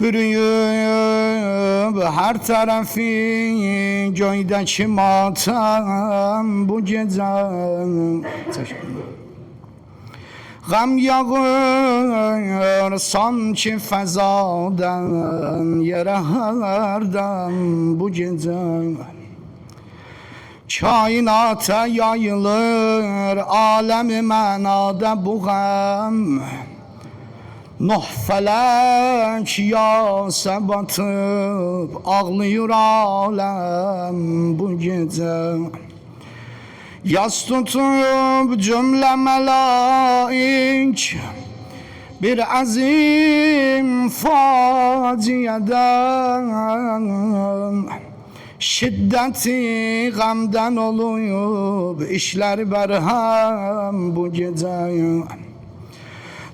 bürüyüb her tarafı göydəki matem bu gecə. Gəm yağır sanki fəzadən yerə hərdən bu gecə. Kainata yayılır alemi mənada bu gəm. Nuh fələk yasa batıb ağlıyor aləm bu gecə. Yas tutub cümlə mələik bir əzim faciədən. Şiddəti qəmdən oluyub işləri bərhəm bu gecə.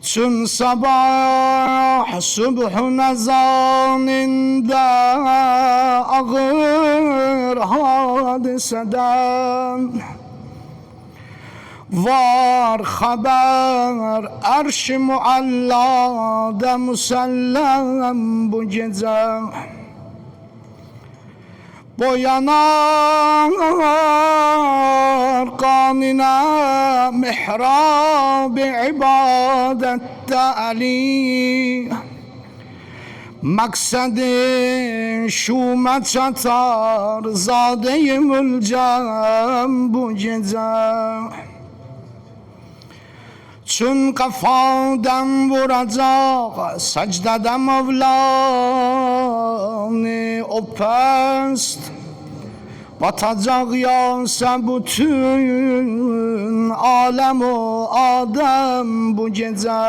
Çün sabah subhun əzanində ağır hadisədən var xəbər ərş-i muəlladə müsəlləm bu gecə. Boyanar qanına mihrab-ı ibadətdə əli. Məqsədi şumə çatar zadə-i mülcəm bu gecə. Çün qəfadən vuracaq səcdədə Mevlanı o pəst. Batacaq yansa bütün aləm o Adəm bu gecə.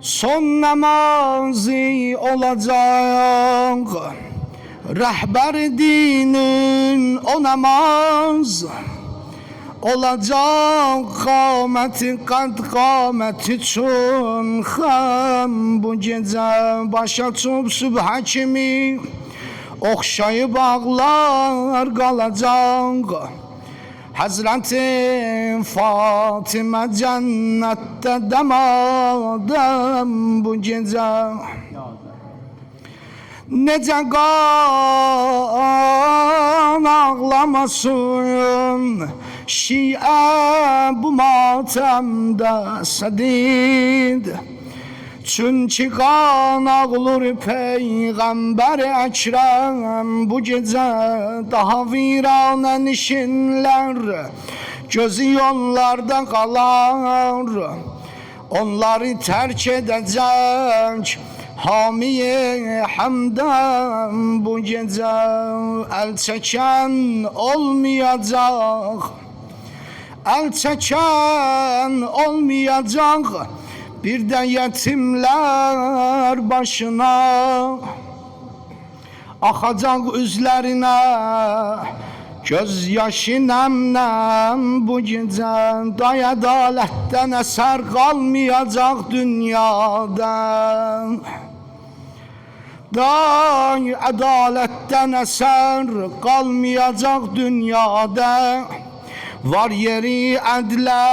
Son namazı olacaq rəhbər dinin o namaz. Olacaq qaməti qad qamət üçün xəm bu gecə. Başa çub sübhə kimi oxşayıb ağlar qalacaq. Həzrəti Fatimə cənnətdə dəmadəm bu gecə. Necə qan ağlamasın Şiə bu matəmdə sədid. Çünki qan ağlır Peyğəmbər-i Əkrəm bu gecə. Daha viranə nişinlər gözü yollarda qalar. Onları tərk edəcək hamiye həmdən bu gecə. Əl çəkən olmayacaq, əl çəkən olmayacaq. Bir də yetimlər başına axacaq üzlərinə göz yaşı nəm-nəm bu gecə. Day ədalətdən əsər qalmayacaq dünyada. Day ədalətdən əsər qalmayacaq dünyada. Var yeri ədlə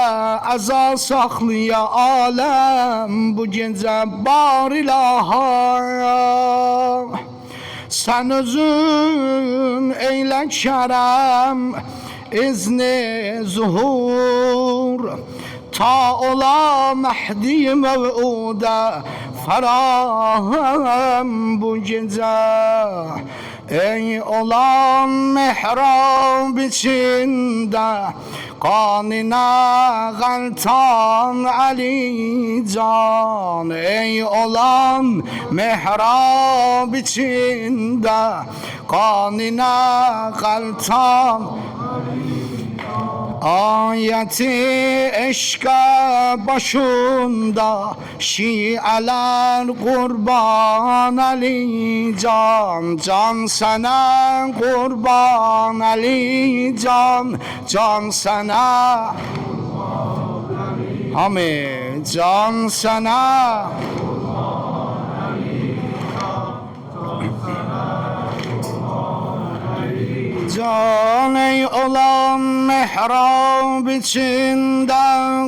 əza saxlaya aləm bu gecə. Bar ilaha sən özün eylə kərəm izni zuhur. Ta ola Məhdi məv'udə fərahəm bu gecə. Ey olan mihrab içində qanına qəltan Əli can. Ey olan mihrab içində qanına qəltan ayeti eşqə başında şiələr qurban Əli can. Can sənə qurban Əli can. Can sənə hamı can sənə Can ey olan mihrab içinde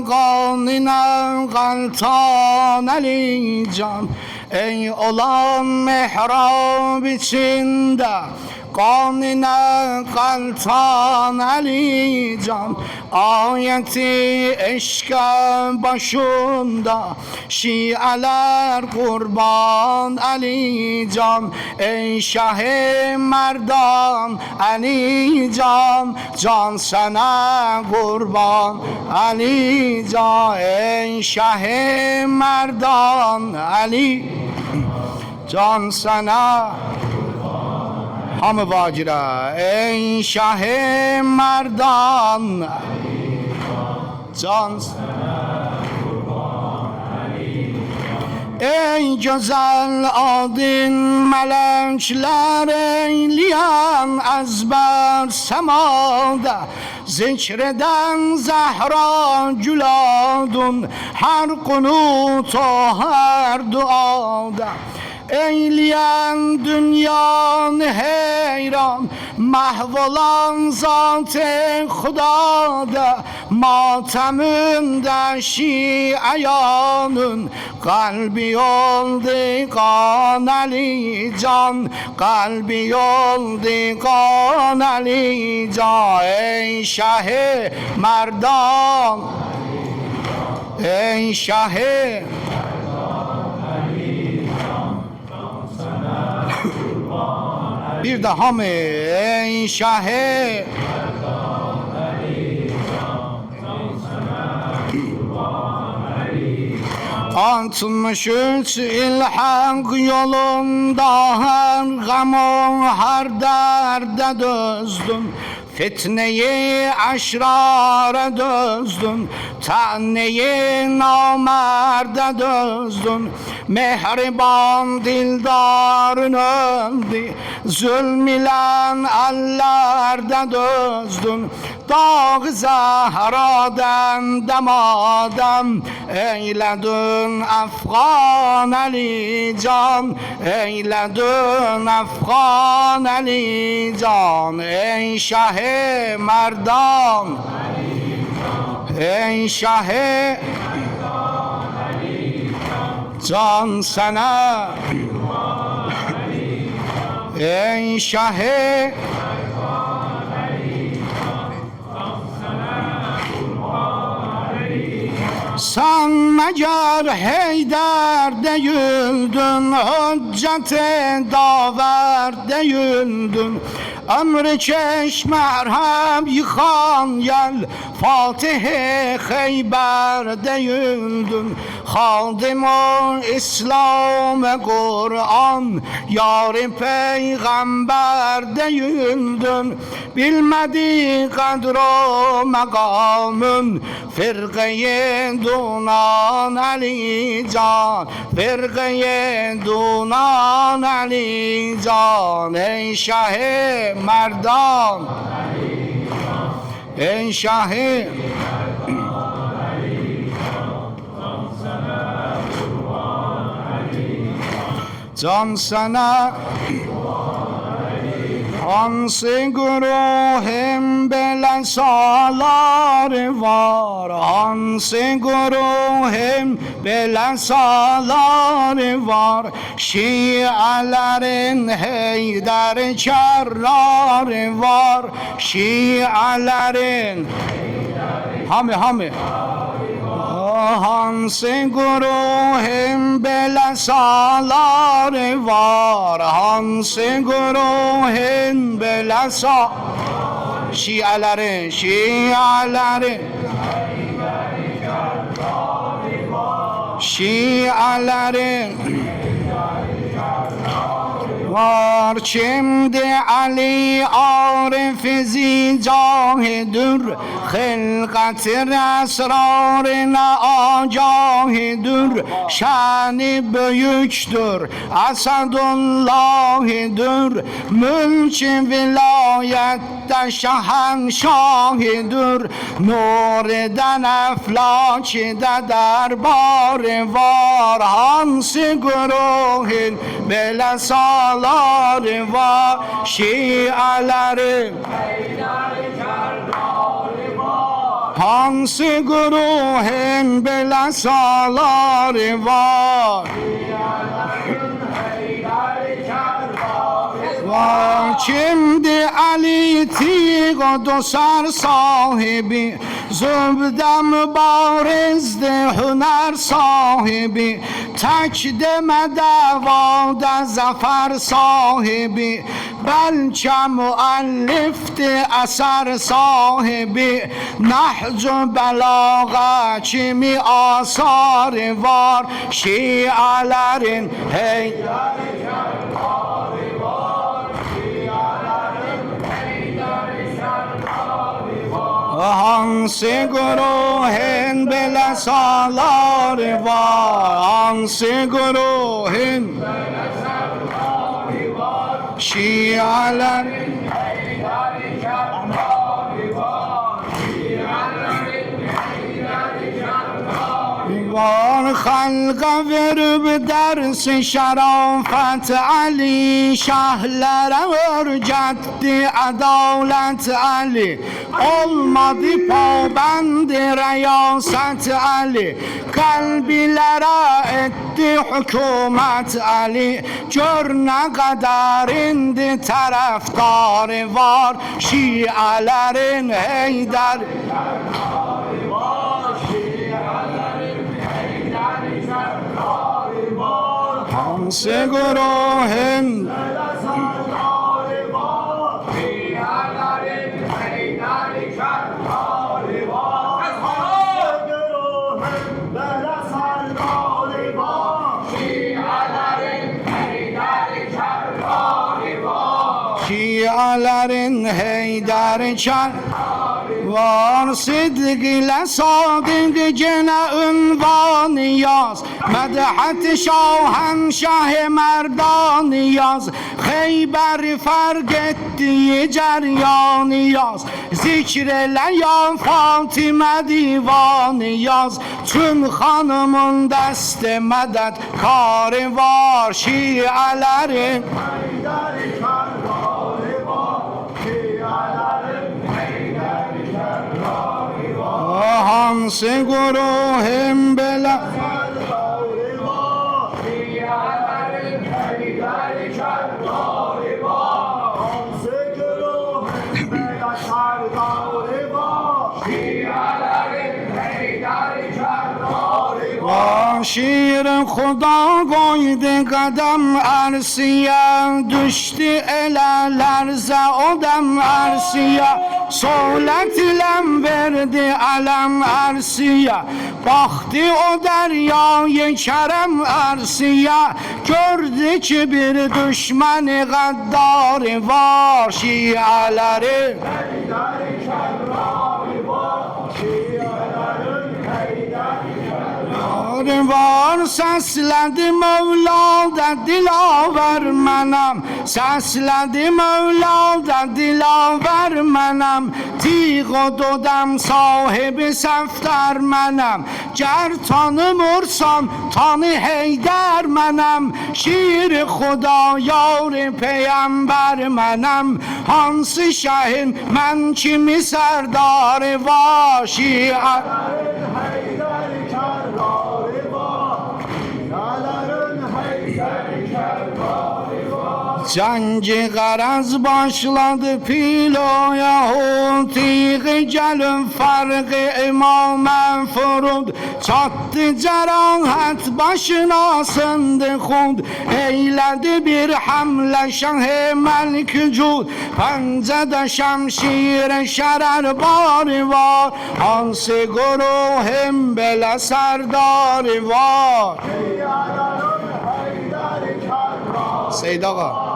kanine galtan Ali Can. Ey olan mihrab içinde kanine galtan Ali Can. Ayeti eşke başında şialer kurban Ali Can. Ey şah-ı merdan Ali Can, can sana kurban Ali Can. Ey şah-ı merdan Ali, can sana hamı vacira. Ey şah-ı merdan can ey güzel adın melekler eyleyen ezber semada. Zikreden Zehra güladun her kunut o her duada. Eyleyen dünyanı heyran mahvolan zat-ı Khuda'da. Mateminde şiayanın kalbi oldu kan Ali Can. Kalbi oldu kan Ali Can. Ey şah-ı merdan, ey şah-ı bir daha mı? Ey şah-ı Altmış üç ilhak yolunda her gamı her derde dözdün. Fitneyi aşrara dözdün, taneyi namerde dözdün. Mehriban dildarın öldü, zulmilen ellerde dözdün. Dağ Zehra'dan demadem eyledin Afgan Ali Can. Eyledin Afgan Ali Can. Ey şah-ı merdan, ey şah-ı can sana. Ey şah-ı sen meğer Heyder değildin, hüccet-i daver değildin. Ömrü keş merhem yıkan yel, Fatih-i Kheyber değildin. Hadim-o İslam-ı Kur'an, yar-ı peygamber değildin. Bilmedi kadr-o mekamın, firqe-i dunan Ali Can. Firqe-i dunan Ali Can. Ey şah-ı merdan, ey şah-ı can sana. Hansı güruhim belen salar var, hansı güruhim belen salar var. Şialerin Heyder kerrarı var, şialerin hami hansı güruhim belen salar var, hansı güruhim belen salar. Şialerin var. Şimdi Ali Arif zicahidir, hılkat-ı esrarına agahidir. Şani büyüktür, Esadullah'ıdır, mülk-i vilayette şahenşahidir. Nuriden eflakide derbarı var, hansı güruhin bele sal salar var şialerin hansı güruhin belə salar var kimdi Ali Tigo dosar sahibi Zübde mübarizdi hüner sahibi Tek deme davada zafer sahibi Belki müellifti eser sahibi Nahcu belaga kimi asarı var Şialerin hey hansı güruhin belə salar var hansı güruhin belə salar var şialerin heydari şarları var şialerin heydari şarları var halqa verib dersi şərafət Ali şahlərə örgətdi ədalət Ali olmadı pabendi riyasət Ali kalbilərə etdi hükümet Ali gör nə qədər indi tərəfdarı var şiələrin heydər hansı güruhin şialerin heydari çar var sidq ile sadık gene ünvan yaz medhat şahenşah merdan yaz Xeyber fark ettiği ceryan yaz zikrele ya Fatime divanı yaz tüm hanımın deste medet karı var şialerin hansı güruhin belə şiələrin heydari şarları var hansı güruhin belə şarları var şiələrin heydari şarları var şiir xuda qoydu qədəm ərsiyə düşdü elə lərzə o dəm ərsiyə Solet ilem verdi alem ersiye Baktı o deryayı kerem ersiye Gördü ki bir düşmeni gaddarı var Şialeri heydari şerrari var Şialerin heydari şerrari var Səslədi Mevla da dilaver mənəm Səslədi Mevla da dilaver mənəm Tiğo dodam sahibi səftər mənəm Gər tanımırsan tanı heydər mənəm Şiir xuda yar peygəmbər mənəm Hansı şəhin mən kimi sərdarı var Şialerin heydari şerrari var Şialerin heydari şerrari var Cengi garaz başladı pilo Yahut Tiği gelin farkı İmam-ı Furud Çattı cerahat başına sındı xud Eyledi bir hamle şah-ı melk-cud Pencede şemşir şerer bari var Hansı güruhin belə sərdarı var Seyid ağa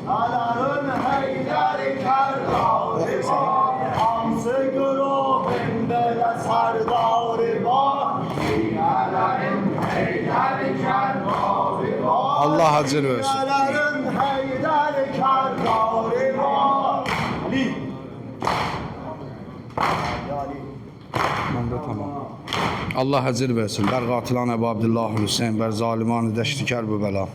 Şialerin heydari şerrari var Hansı güruhin belə sərdarı var Şialerin heydari şerrari var Allah hacır versin Şialerin heydari şerrari var Ali Məndə tamam Allah hacır versin Bər qatilan Əbu Abdullah Hüseyin Bər zaliman dəştikər bu bəla